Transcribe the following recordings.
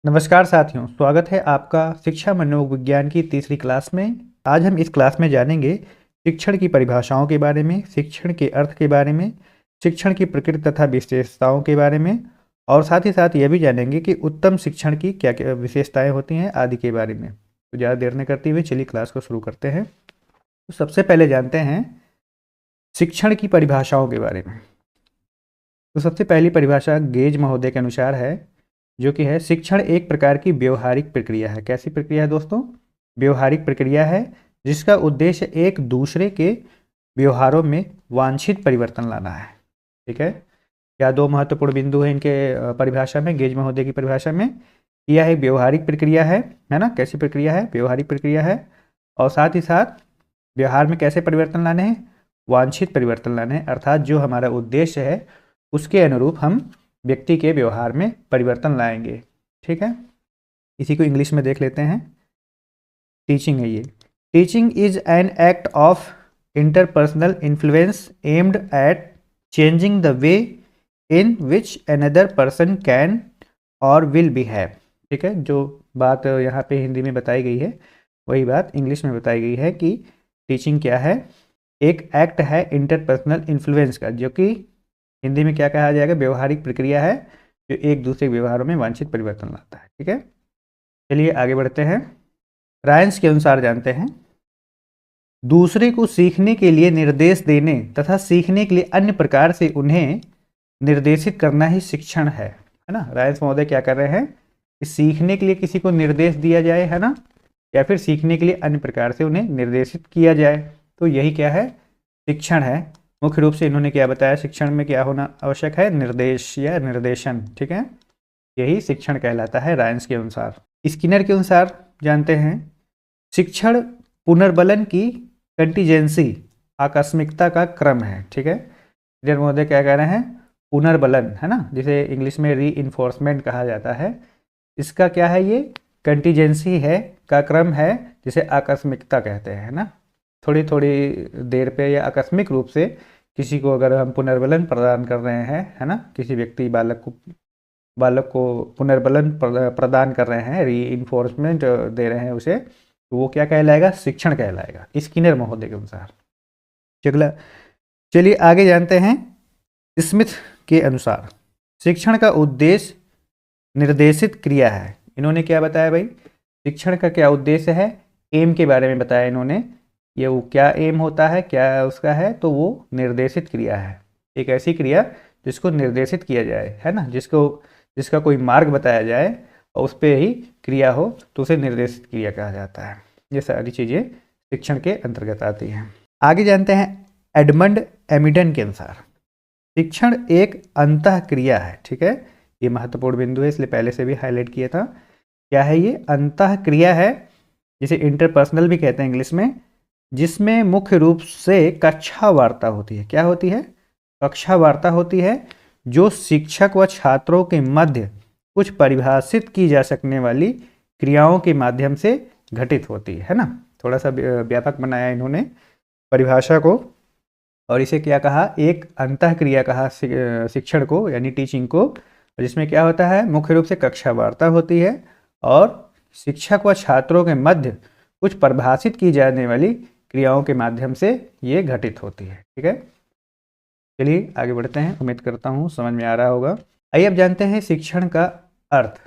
नमस्कार साथियों, स्वागत है आपका शिक्षा मनोविज्ञान की तीसरी क्लास में। आज हम इस क्लास में जानेंगे शिक्षण की परिभाषाओं के बारे में, शिक्षण के अर्थ के बारे में, शिक्षण की प्रकृति तथा विशेषताओं के बारे में और साथ ही साथ यह भी जानेंगे कि उत्तम शिक्षण की क्या क्या विशेषताएं होती हैं आदि के बारे में। तो ज़्यादा देर न करते हुए चलिए क्लास को शुरू करते हैं। तो सबसे पहले जानते हैं शिक्षण की परिभाषाओं के बारे में। तो सबसे पहली परिभाषा गेज महोदय के अनुसार है, जो कि है शिक्षण एक प्रकार की व्यवहारिक प्रक्रिया है। कैसी प्रक्रिया है दोस्तों? व्यवहारिक प्रक्रिया है जिसका उद्देश्य एक दूसरे के व्यवहारों में वांछित परिवर्तन लाना है। ठीक है, क्या दो महत्वपूर्ण बिंदु हैं इनके परिभाषा में, गेज महोदय की परिभाषा में? यह एक व्यवहारिक प्रक्रिया है ना? कैसी प्रक्रिया है? व्यवहारिक प्रक्रिया है। और साथ ही साथ व्यवहार में कैसे परिवर्तन लाने हैं? वांछित परिवर्तन लाने हैं, अर्थात जो हमारा उद्देश्य है उसके अनुरूप हम व्यक्ति के व्यवहार में परिवर्तन लाएंगे। ठीक है, इसी को इंग्लिश में देख लेते हैं। टीचिंग है ये। Teaching is an act of interpersonal influence aimed at changing the way in which another person can और विल बिहेव। ठीक है, जो बात यहाँ पे हिंदी में बताई गई है वही बात इंग्लिश में बताई गई है कि टीचिंग क्या है? एक एक्ट है इंटरपर्सनल इन्फ्लुएंस का, जो कि हिंदी में क्या कहा जाएगा? व्यवहारिक प्रक्रिया है जो एक दूसरे के व्यवहारों में वांछित परिवर्तन लाता है। ठीक है, चलिए आगे बढ़ते हैं। रायंस के अनुसार जानते हैं, दूसरे को सीखने के लिए निर्देश देने तथा सीखने के लिए अन्य प्रकार से उन्हें निर्देशित करना ही शिक्षण है ना? रायंस महोदय क्या कर रहे हैं कि सीखने के लिए किसी को निर्देश दिया जाए, है ना, या फिर सीखने के लिए अन्य प्रकार से उन्हें निर्देशित किया जाए, तो यही क्या है? शिक्षण है। मुख्य रूप से इन्होंने क्या बताया? शिक्षण में क्या होना आवश्यक है? निर्देश या निर्देशन। ठीक है, यही शिक्षण कहलाता है रायंस के अनुसार। स्किनर के अनुसार जानते हैं, शिक्षण पुनर्बलन की कंटीजेंसी, आकस्मिकता का क्रम है। ठीक है, स्किनर महोदय क्या कह रहे हैं? पुनर्बलन, है ना, जिसे इंग्लिश में री इन्फोर्समेंट कहा जाता है, इसका क्या है? ये कंटीजेंसी है, का क्रम है, जिसे आकस्मिकता कहते हैं, है ना। थोड़ी थोड़ी देर पे या आकस्मिक रूप से किसी को अगर हम पुनर्बलन प्रदान कर रहे हैं, है ना, किसी व्यक्ति बालक को पुनर्बलन प्रदान कर रहे हैं, री इन्फोर्समेंट दे रहे हैं उसे, तो वो क्या कहलाएगा? शिक्षण कहलाएगा स्किनर महोदय के अनुसार। चलिए आगे जानते हैं। स्मिथ के अनुसार शिक्षण का उद्देश्य निर्देशित क्रिया है। इन्होंने क्या बताया भाई? शिक्षण का क्या उद्देश्य है? एम के बारे में बताया इन्होंने। ये वो क्या एम होता है, क्या उसका है? तो वो निर्देशित क्रिया है, एक ऐसी क्रिया जिसको निर्देशित किया जाए, है ना, जिसका कोई मार्ग बताया जाए और उस पर ही क्रिया हो तो उसे निर्देशित क्रिया कहा जाता है। ये सारी चीज़ें शिक्षण के अंतर्गत आती हैं। आगे जानते हैं एडमंड एमिडन के अनुसार शिक्षण एक अंतः क्रिया है। ठीक है, ये महत्वपूर्ण बिंदु है, इसलिए पहले से भी हाईलाइट किया था। क्या है ये? अंतः क्रिया है, जिसे इंटरपर्सनल भी कहते हैं इंग्लिश में, जिसमें मुख्य रूप से कक्षा वार्ता होती है। क्या होती है? कक्षा वार्ता होती है, जो शिक्षक व छात्रों के मध्य कुछ परिभाषित की जा सकने वाली क्रियाओं के माध्यम से घटित होती है ना। थोड़ा सा व्यापक बनाया इन्होंने परिभाषा को, और इसे क्या कहा? एक अंतः क्रिया कहा शिक्षण को, यानी टीचिंग को, जिसमें क्या होता है? मुख्य रूप से कक्षा वार्ता होती है और शिक्षक व छात्रों के मध्य कुछ परिभाषित की जाने वाली क्रियाओं के माध्यम से ये घटित होती है। ठीक है, चलिए आगे बढ़ते हैं। उम्मीद करता हूँ समझ में आ रहा होगा। आइए अब जानते हैं शिक्षण का अर्थ,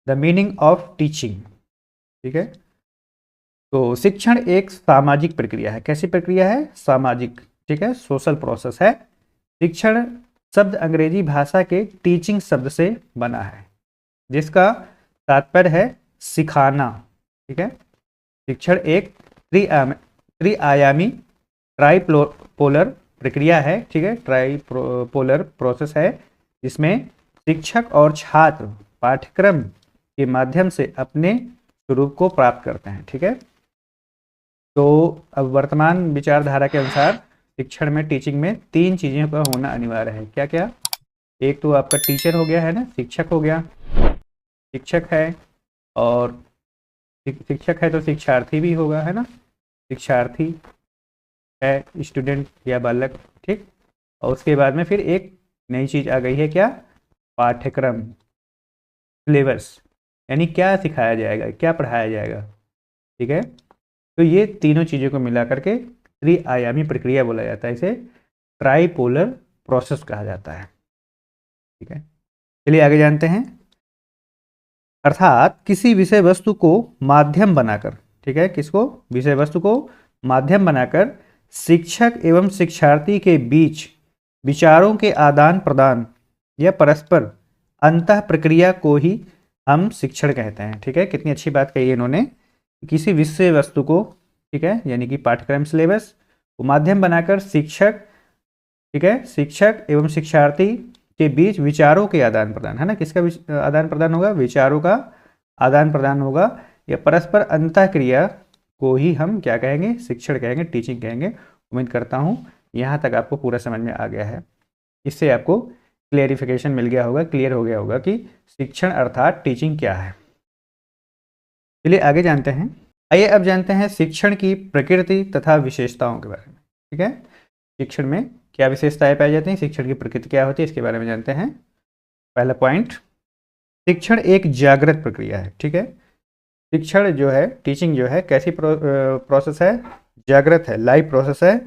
द मीनिंग ऑफ टीचिंग। ठीक है, तो शिक्षण एक सामाजिक प्रक्रिया है। कैसी प्रक्रिया है? सामाजिक। ठीक है, सोशल प्रोसेस है। शिक्षण शब्द अंग्रेजी भाषा के टीचिंग शब्द से बना है, जिसका तात्पर्य है सिखाना। ठीक है, शिक्षण एक त्रिआयामी ट्राइपोलर प्रक्रिया है। ठीक है, ट्राइपोलर प्रोसेस है, जिसमें शिक्षक और छात्र पाठ्यक्रम के माध्यम से अपने स्वरूप को प्राप्त करते हैं। ठीक है, तो अब वर्तमान विचारधारा के अनुसार शिक्षण में, टीचिंग में तीन चीज़ों का होना अनिवार्य है। क्या क्या? एक तो आपका टीचर हो गया, है ना, शिक्षक हो गया, शिक्षक है, और शिक्षक है तो शिक्षार्थी भी होगा, है ना, शिक्षार्थी है स्टूडेंट या बालक। ठीक, और उसके बाद में फिर एक नई चीज़ आ गई है, क्या? पाठ्यक्रम, सिलेबस। यानी क्या सिखाया जाएगा, क्या पढ़ाया जाएगा। ठीक है, तो ये तीनों चीज़ों को मिला करके त्रिआयामी प्रक्रिया बोला जाता है, इसे ट्राइपोलर प्रोसेस कहा जाता है। ठीक है, चलिए आगे जानते हैं। अर्थात किसी विषय वस्तु को माध्यम बनाकर, ठीक है, किसको, विषय वस्तु को माध्यम बनाकर शिक्षक एवं शिक्षार्थी के बीच विचारों के आदान प्रदान या परस्पर अंतः प्रक्रिया को ही हम शिक्षण कहते हैं। ठीक है, कितनी अच्छी बात कही इन्होंने, किसी विषय वस्तु को, ठीक है, यानी कि पाठ्यक्रम सिलेबस को माध्यम बनाकर शिक्षक, ठीक है, शिक्षक एवं शिक्षार्थी के बीच विचारों के आदान प्रदान, है ना, किसका आदान प्रदान होगा, विचारों का आदान प्रदान होगा, या परस्पर अंतः क्रिया को ही हम क्या कहेंगे, शिक्षण कहेंगे, टीचिंग कहेंगे। उम्मीद करता हूँ यहाँ तक आपको पूरा समझ में आ गया है। इससे आपको क्लियरिफिकेशन मिल गया होगा, क्लियर हो गया होगा कि शिक्षण अर्थात टीचिंग क्या है। चलिए आगे जानते हैं। आइए अब जानते हैं शिक्षण की प्रकृति तथा विशेषताओं के बारे में। ठीक है, शिक्षण में क्या विशेषताएं पाई जाती हैं, शिक्षण की प्रकृति क्या होती है, इसके बारे में जानते हैं। पहला पॉइंट, शिक्षण एक जागृत प्रक्रिया है। ठीक है, शिक्षण जो है, टीचिंग जो है, कैसी प्रोसेस है, जागृत है, लाइव प्रोसेस है।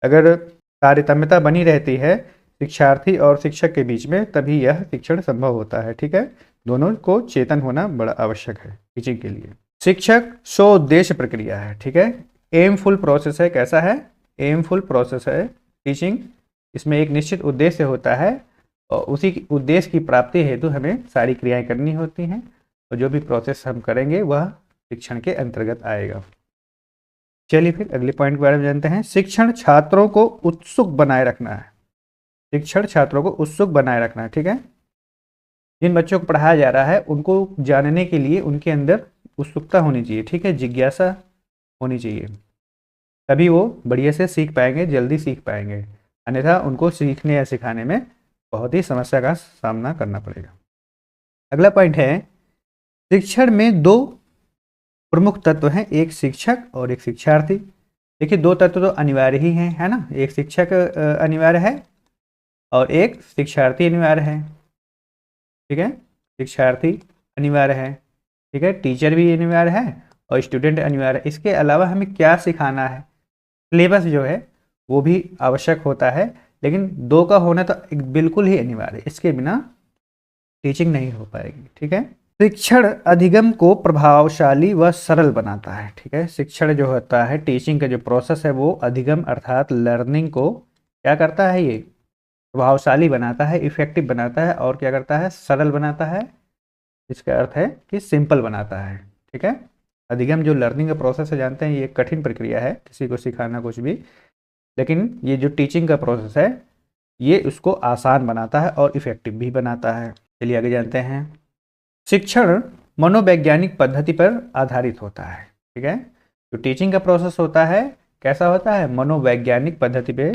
अगर तारतम्यता बनी रहती है शिक्षार्थी और शिक्षक के बीच में, तभी यह शिक्षण संभव होता है। ठीक है, दोनों को चेतन होना बड़ा आवश्यक है टीचिंग के लिए। शिक्षक स्वउद्देश्य प्रक्रिया है। ठीक है, एमफुल प्रोसेस है। कैसा है, एमफुल प्रोसेस है टीचिंग। इसमें एक निश्चित उद्देश्य होता है और उसी उद्देश्य की प्राप्ति हेतु हमें सारी क्रियाएं करनी होती हैं, और जो भी प्रोसेस हम करेंगे वह शिक्षण के अंतर्गत आएगा। चलिए फिर अगले पॉइंट के बारे में जानते हैं। शिक्षण छात्रों को उत्सुक बनाए रखना है। शिक्षण छात्रों को उत्सुक बनाए रखना है। ठीक है, जिन बच्चों को पढ़ाया जा रहा है उनको जानने के लिए उनके अंदर उत्सुकता होनी चाहिए। ठीक है, जिज्ञासा होनी चाहिए, तभी वो बढ़िया से सीख पाएंगे, जल्दी सीख पाएंगे। अन्यथा उनको सीखने या सिखाने में बहुत ही समस्या का सामना करना पड़ेगा। अगला पॉइंट है, शिक्षण में दो प्रमुख तत्व हैं, एक शिक्षक और एक शिक्षार्थी। देखिए, दो तत्व तो अनिवार्य ही हैं, है ना, एक शिक्षक अनिवार्य है और एक शिक्षार्थी अनिवार्य है। ठीक है, शिक्षार्थी अनिवार्य है, ठीक है, टीचर भी अनिवार्य है और स्टूडेंट अनिवार्य है। इसके अलावा हमें क्या सिखाना है, सिलेबस जो है वो भी आवश्यक होता है, लेकिन दो का होना तो बिल्कुल ही अनिवार्य है, इसके बिना टीचिंग नहीं हो पाएगी। ठीक है, शिक्षण अधिगम को प्रभावशाली व सरल बनाता है। ठीक है, शिक्षण जो होता है, टीचिंग का जो प्रोसेस है, वो अधिगम अर्थात लर्निंग को क्या करता है, ये प्रभावशाली बनाता है, इफेक्टिव बनाता है, और क्या करता है, सरल बनाता है। इसका अर्थ है कि सिंपल बनाता है। ठीक है, अधिगम जो लर्निंग का प्रोसेस है, जानते हैं ये कठिन प्रक्रिया है किसी को सिखाना कुछ भी, लेकिन ये जो टीचिंग का प्रोसेस है ये उसको आसान बनाता है और इफेक्टिव भी बनाता है। चलिए आगे जानते हैं। शिक्षण मनोवैज्ञानिक पद्धति पर आधारित होता है। ठीक है, जो टीचिंग का प्रोसेस होता है कैसा होता है, मनोवैज्ञानिक पद्धति पे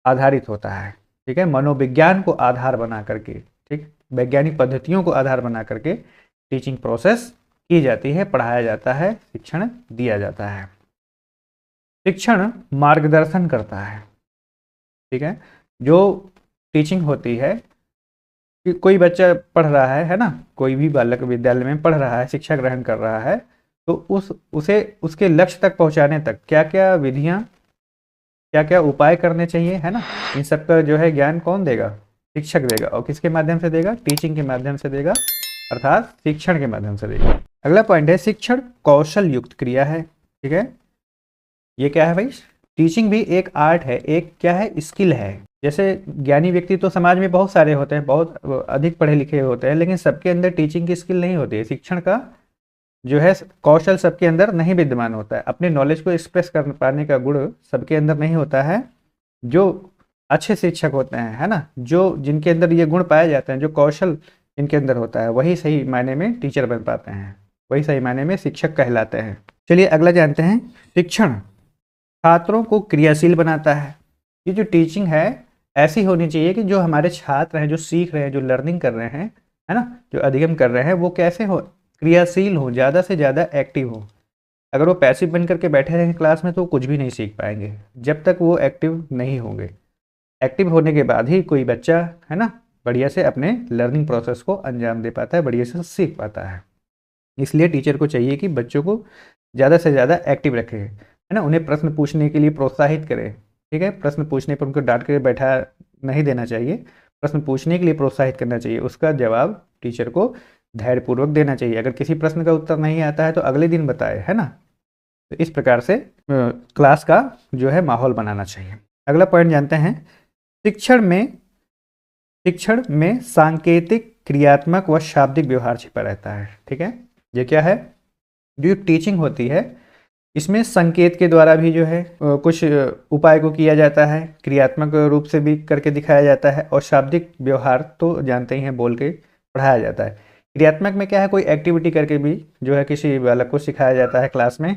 आधारित होता है। ठीक है, मनोविज्ञान को आधार बना करके, ठीक, वैज्ञानिक पद्धतियों को आधार बना करके टीचिंग प्रोसेस की जाती है, पढ़ाया जाता है, शिक्षण दिया जाता है। शिक्षण मार्गदर्शन करता है। ठीक है, जो टीचिंग होती है कि कोई बच्चा पढ़ रहा है ना, कोई भी बालक विद्यालय में पढ़ रहा है, शिक्षा ग्रहण कर रहा है, तो उसे उसके लक्ष्य तक पहुंचाने तक क्या क्या विधियां, क्या क्या उपाय करने चाहिए, है ना, इन सब का जो है ज्ञान कौन देगा, शिक्षक देगा। और किसके माध्यम से देगा, टीचिंग के माध्यम से देगा, अर्थात शिक्षण के माध्यम से देगा। अगला पॉइंट है, शिक्षण कौशल युक्त क्रिया है। ठीक है, ये क्या है भाई, टीचिंग भी एक आर्ट है, एक क्या है, स्किल है। जैसे ज्ञानी व्यक्ति तो समाज में बहुत सारे होते हैं, बहुत अधिक पढ़े लिखे होते हैं, लेकिन सबके अंदर टीचिंग की स्किल नहीं होती है। शिक्षण का जो है कौशल सबके अंदर नहीं विद्यमान होता है, अपने नॉलेज को एक्सप्रेस कर पाने का गुण सबके अंदर नहीं होता है। जो अच्छे शिक्षक होते हैं, है ना, जो जिनके अंदर ये गुण पाए जाते हैं, जो कौशल इनके अंदर होता है, वही सही मायने में टीचर बन पाते हैं, वही सही मायने में शिक्षक कहलाते हैं। चलिए अगला जानते हैं। शिक्षण छात्रों को क्रियाशील बनाता है। ये जो टीचिंग है ऐसी होनी चाहिए कि जो हमारे छात्र हैं, जो सीख रहे हैं, जो लर्निंग कर रहे हैं, है ना, जो अधिगम कर रहे हैं, वो कैसे हो, क्रियाशील हो, ज़्यादा से ज़्यादा एक्टिव हो। अगर वो पैसिव बन करके बैठे रहेंगे क्लास में तो कुछ भी नहीं सीख पाएंगे, जब तक वो एक्टिव नहीं होंगे। एक्टिव होने के बाद ही कोई बच्चा, है ना, बढ़िया से अपने लर्निंग प्रोसेस को अंजाम दे पाता है, बढ़िया से सीख पाता है। इसलिए टीचर को चाहिए कि बच्चों को ज़्यादा से ज़्यादा एक्टिव रखे, है ना, उन्हें प्रश्न पूछने के लिए प्रोत्साहित करे। ठीक है, प्रश्न पूछने पर उनको डांट कर बैठा नहीं देना चाहिए, प्रश्न पूछने के लिए प्रोत्साहित करना चाहिए, उसका जवाब टीचर को धैर्यपूर्वक देना चाहिए। अगर किसी प्रश्न का उत्तर नहीं आता है तो अगले दिन बताए, है ना। तो इस प्रकार से क्लास का जो है माहौल बनाना चाहिए। अगला पॉइंट जानते हैं, शिक्षण में सांकेतिक, क्रियात्मक व शाब्दिक व्यवहार छिपा रहता है। ठीक है, ये क्या है, जो टीचिंग होती है इसमें संकेत के द्वारा भी जो है कुछ उपाय को किया जाता है, क्रियात्मक रूप से भी करके दिखाया जाता है, और शाब्दिक व्यवहार तो जानते ही हैं, बोल के पढ़ाया जाता है। क्रियात्मक में क्या है, कोई एक्टिविटी करके भी जो है किसी बालक को सिखाया जाता है क्लास में।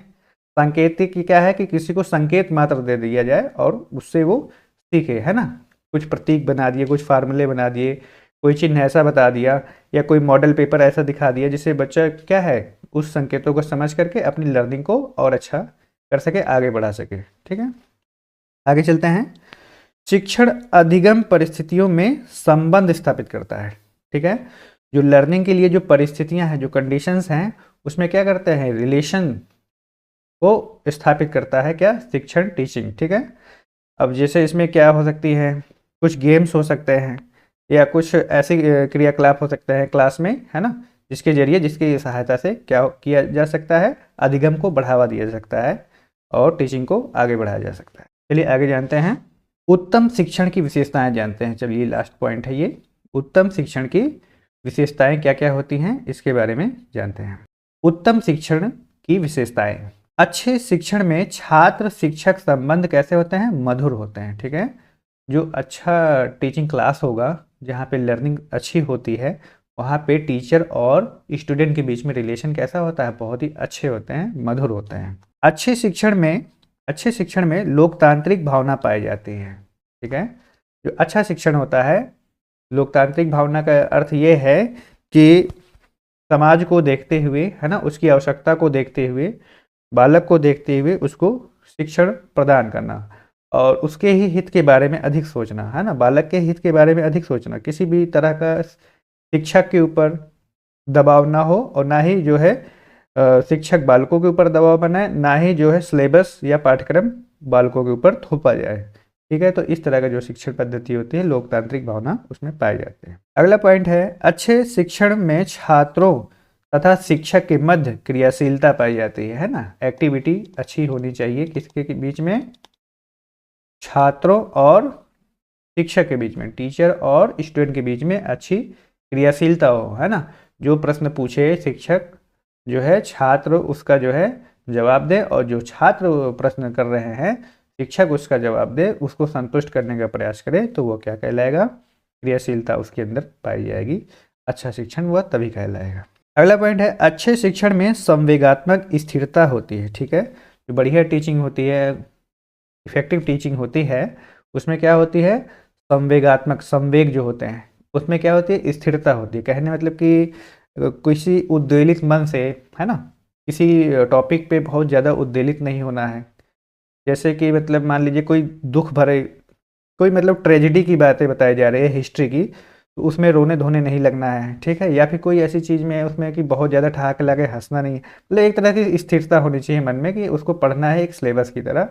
सांकेतिक क्या है कि किसी को संकेत मात्र दे दिया जाए और उससे वो सीखे, है ना, कुछ प्रतीक बना दिए, कुछ फार्मूले बना दिए, कोई चिन्ह ऐसा बता दिया, या कोई मॉडल पेपर ऐसा दिखा दिया जिससे बच्चा क्या है उस संकेतों को समझ करके अपनी लर्निंग को और अच्छा कर सके, आगे बढ़ा सके। ठीक है, आगे चलते हैं। शिक्षण अधिगम परिस्थितियों में संबंध स्थापित करता है। ठीक है, जो लर्निंग के लिए जो परिस्थितियां हैं, जो कंडीशंस हैं, उसमें क्या करते हैं, रिलेशन को स्थापित करता है क्या, शिक्षण, टीचिंग। ठीक है, अब जैसे इसमें क्या हो सकती है, कुछ गेम्स हो सकते हैं या कुछ ऐसे क्रियाकलाप हो सकते हैं क्लास में, है ना, जिसके जरिए, जिसकी सहायता से क्या किया जा सकता है, अधिगम को बढ़ावा दिया जा सकता है और टीचिंग को आगे बढ़ाया जा सकता है। चलिए आगे जानते हैं, उत्तम शिक्षण की विशेषताएं जानते हैं। चलिए लास्ट पॉइंट है ये, उत्तम शिक्षण की विशेषताएं क्या क्या होती हैं इसके बारे में जानते हैं। उत्तम शिक्षण की विशेषताएं, अच्छे शिक्षण में छात्र शिक्षक संबंध कैसे होते हैं, मधुर होते हैं। ठीक है, जो अच्छा टीचिंग क्लास होगा, जहाँ पे लर्निंग अच्छी होती है, वहाँ पे टीचर और स्टूडेंट के बीच में रिलेशन कैसा होता है, बहुत ही अच्छे होते हैं, मधुर होते हैं। अच्छे शिक्षण में लोकतांत्रिक भावना पाई जाती है। ठीक है, जो अच्छा शिक्षण होता है, लोकतांत्रिक भावना का अर्थ ये है कि समाज को देखते हुए, है ना, उसकी आवश्यकता को देखते हुए, बालक को देखते हुए उसको शिक्षण प्रदान करना और उसके ही हित के बारे में अधिक सोचना, है ना, बालक के हित के बारे में अधिक सोचना। किसी भी तरह का शिक्षक के ऊपर दबाव ना हो और ना ही जो है शिक्षक बालकों के ऊपर दबाव बनाए, ना ही जो है सिलेबस या पाठ्यक्रम बालकों के ऊपर थोपा जाए। ठीक है, तो इस तरह का जो शिक्षण पद्धति होती है, लोकतांत्रिक भावना उसमें पाई जाती है। अगला पॉइंट है, अच्छे शिक्षण में छात्रों तथा शिक्षक के मध्य क्रियाशीलता पाई जाती है ना, एक्टिविटी अच्छी होनी चाहिए किसके बीच में, छात्रों और शिक्षक के बीच में, टीचर और स्टूडेंट के बीच में अच्छी क्रियाशीलता हो, है ना। जो प्रश्न पूछे शिक्षक, जो है छात्र उसका जो है जवाब दे, और जो छात्र प्रश्न कर रहे हैं शिक्षक उसका जवाब दे, उसको संतुष्ट करने का प्रयास करे, तो वो क्या कहलाएगा, क्रियाशीलता उसके अंदर पाई जाएगी। अच्छा शिक्षण वह तभी कहलाएगा। अगला पॉइंट है, अच्छे शिक्षण में संवेगात्मक स्थिरता होती है। ठीक है, जो बढ़िया टीचिंग होती है, इफेक्टिव टीचिंग होती है, उसमें क्या होती है, संवेगात्मक, संवेग जो होते हैं उसमें क्या होती है, स्थिरता होती है। कहने मतलब कि किसी उद्वेलित मन से, है ना, किसी टॉपिक पे बहुत ज़्यादा उद्वेलित नहीं होना है। जैसे कि मतलब मान लीजिए कोई दुख भरे, कोई मतलब ट्रेजेडी की बातें बताई जा रही है, हिस्ट्री की, तो उसमें रोने धोने नहीं लगना है। ठीक है, या फिर कोई ऐसी चीज़ में उसमें कि बहुत ज़्यादा ठहाक लगे हंसना नहीं है, मतलब एक तरह की स्थिरता होनी चाहिए मन में कि उसको पढ़ना है एक सिलेबस की तरह,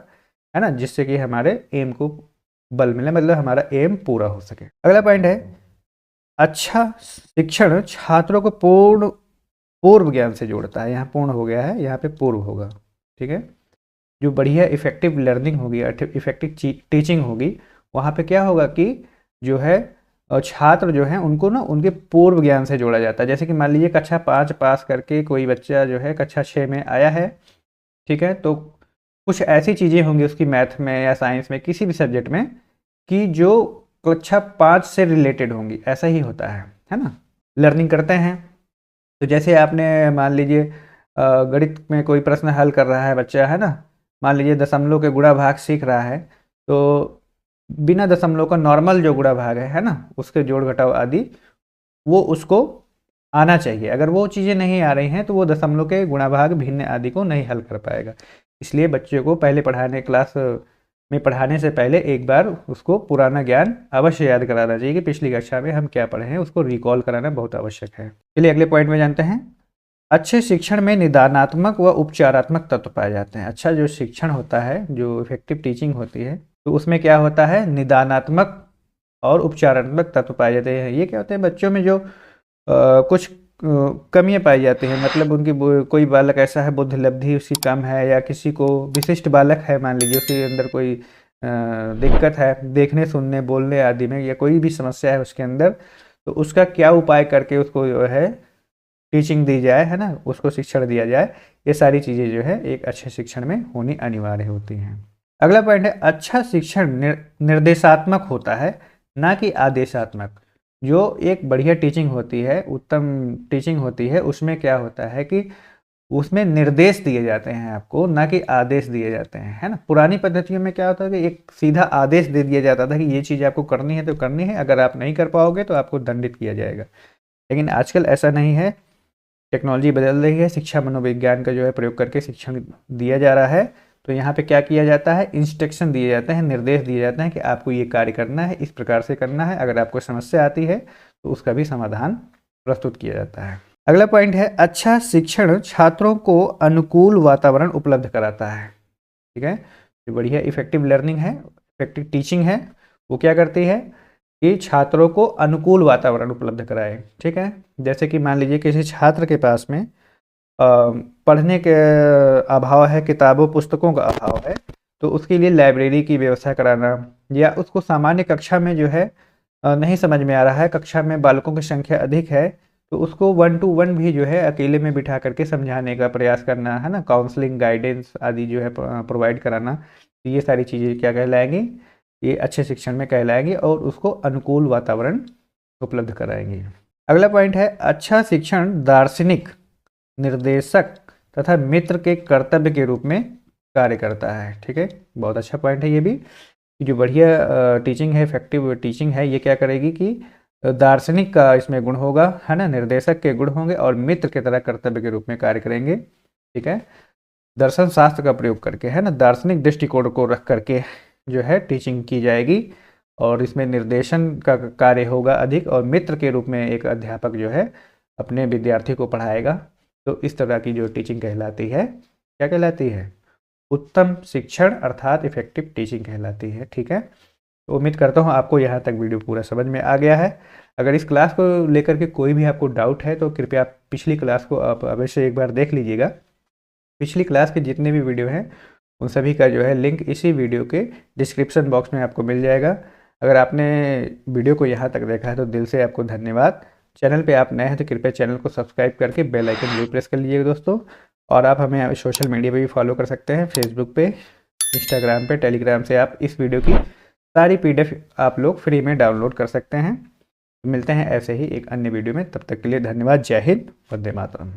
है ना, जिससे कि हमारे एम को बल मिले, मतलब हमारा एम पूरा हो सके। अगला पॉइंट है, अच्छा शिक्षण छात्रों को पूर्व ज्ञान से जोड़ता है। यहाँ पूर्ण हो गया है, यहाँ पे पूर्व होगा। ठीक है, जो बढ़िया इफेक्टिव लर्निंग होगी, इफेक्टिव टीचिंग होगी, वहाँ पे क्या होगा कि जो है छात्र जो हैं उनको ना उनके पूर्व ज्ञान से जोड़ा जाता है। जैसे कि मान लीजिए कक्षा 5 पास करके कोई बच्चा जो है कक्षा 6 में आया है, ठीक है, तो कुछ ऐसी चीज़ें होंगी उसकी मैथ में या साइंस में, किसी भी सब्जेक्ट में, कि जो कक्षा 5 से रिलेटेड होंगी। ऐसा ही होता है ना, लर्निंग करते हैं। तो जैसे आपने मान लीजिए गणित में कोई प्रश्न हल कर रहा है बच्चा, है ना, मान लीजिए दशमलव के गुणा भाग सीख रहा है, तो बिना दशमलव का नॉर्मल जो गुणा भाग है ना, उसके जोड़ घटाव आदि वो उसको आना चाहिए। अगर वो चीज़ें नहीं आ रही हैं तो वो दशमलव के गुणा भाग भिन्न आदि को नहीं हल कर पाएगा। इसलिए बच्चे को पहले क्लास में पढ़ाने से पहले एक बार उसको पुराना ज्ञान अवश्य याद कराना चाहिए कि पिछली कक्षा में हम क्या पढ़े हैं, उसको रिकॉल कराना बहुत आवश्यक है। चलिए अगले पॉइंट में जानते हैं, अच्छे शिक्षण में निदानात्मक व उपचारात्मक तत्व पाए जाते हैं। अच्छा जो शिक्षण होता है, जो इफेक्टिव टीचिंग होती है, तो उसमें क्या होता है, निदानात्मक और उपचारात्मक तत्व पाए जाते हैं। ये क्या होते हैं, बच्चों में जो कुछ कमियां पाई जाती हैं, मतलब उनकी कोई बालक ऐसा है बुद्धि लब्धि उसकी कम है, या किसी को विशिष्ट बालक है, मान लीजिए उसके अंदर कोई दिक्कत है देखने सुनने बोलने आदि में, या कोई भी समस्या है उसके अंदर, तो उसका क्या उपाय करके उसको जो है टीचिंग दी जाए, है ना, उसको शिक्षण दिया जाए। ये सारी चीज़ें जो है एक अच्छे शिक्षण में होनी अनिवार्य होती हैं। अगला पॉइंट है, अच्छा शिक्षण निर्देशात्मक होता है, ना कि आदेशात्मक। जो एक बढ़िया टीचिंग होती है, उत्तम टीचिंग होती है, उसमें क्या होता है कि उसमें निर्देश दिए जाते हैं आपको, ना कि आदेश दिए जाते हैं, है ना। पुरानी पद्धतियों में क्या होता है कि एक सीधा आदेश दे दिया जाता था कि ये चीज़ आपको करनी है तो करनी है, अगर आप नहीं कर पाओगे तो आपको दंडित किया जाएगा। लेकिन आजकल ऐसा नहीं है, टेक्नोलॉजी बदल रही है, शिक्षा मनोविज्ञान का जो है प्रयोग करके शिक्षण दिया जा रहा है। तो यहाँ पे क्या किया जाता है, इंस्ट्रक्शन दिए जाते हैं, निर्देश दिए जाते हैं कि आपको ये कार्य करना है, इस प्रकार से करना है। अगर आपको समस्या आती है तो उसका भी समाधान प्रस्तुत किया जाता है। अगला पॉइंट है, अच्छा शिक्षण छात्रों को अनुकूल वातावरण उपलब्ध कराता है। ठीक है, जो बढ़िया इफेक्टिव लर्निंग है, इफेक्टिव टीचिंग है, वो क्या करती है कि छात्रों को अनुकूल वातावरण उपलब्ध कराए। ठीक है, जैसे कि मान लीजिए किसी छात्र के पास में पढ़ने के अभाव है, किताबों पुस्तकों का अभाव है, तो उसके लिए लाइब्रेरी की व्यवस्था कराना, या उसको सामान्य कक्षा में जो है नहीं समझ में आ रहा है, कक्षा में बालकों की संख्या अधिक है, तो उसको 1 to 1 भी जो है अकेले में बिठा करके समझाने का प्रयास करना, है ना, काउंसलिंग गाइडेंस आदि जो है प्रोवाइड कराना। तो ये सारी चीज़ें क्या कहलाएंगी, ये अच्छे शिक्षण में कहलाएंगी और उसको अनुकूल वातावरण उपलब्ध कराएंगे। अगला पॉइंट है, अच्छा शिक्षण दार्शनिक, निर्देशक तथा मित्र के कर्तव्य के रूप में कार्य करता है। ठीक है, बहुत अच्छा पॉइंट है ये भी, कि जो बढ़िया टीचिंग है, इफेक्टिव टीचिंग है, ये क्या करेगी कि दार्शनिक का इसमें गुण होगा, है ना, निर्देशक के गुण होंगे और मित्र की तरह कर्तव्य के रूप में कार्य करेंगे। ठीक है, दर्शन शास्त्र का प्रयोग करके, है ना, दार्शनिक दृष्टिकोण को रख करके जो है टीचिंग की जाएगी, और इसमें निर्देशन का कार्य होगा अधिक, और मित्र के रूप में एक अध्यापक जो है अपने विद्यार्थी को पढ़ाएगा। तो इस तरह की जो टीचिंग कहलाती है, क्या कहलाती है, उत्तम शिक्षण अर्थात इफेक्टिव टीचिंग कहलाती है। ठीक है, तो उम्मीद करता हूँ आपको यहाँ तक वीडियो पूरा समझ में आ गया है। अगर इस क्लास को लेकर के कोई भी आपको डाउट है तो कृपया आप पिछली क्लास को आप अवश्य एक बार देख लीजिएगा। पिछली क्लास के जितने भी वीडियो हैं उन सभी का जो है लिंक इसी वीडियो के डिस्क्रिप्शन बॉक्स में आपको मिल जाएगा। अगर आपने वीडियो को यहाँ तक देखा है तो दिल से आपको धन्यवाद। चैनल पे आप नए हैं तो कृपया चैनल को सब्सक्राइब करके बेल आइकन जरूर प्रेस कर लीजिएगा दोस्तों। और आप हमें सोशल मीडिया पे भी फॉलो कर सकते हैं, फेसबुक पे, इंस्टाग्राम पे, टेलीग्राम से आप इस वीडियो की सारी PDF आप लोग फ्री में डाउनलोड कर सकते हैं। मिलते हैं ऐसे ही एक अन्य वीडियो में, तब तक के लिए धन्यवाद। जय हिंद, वंदे मातरम।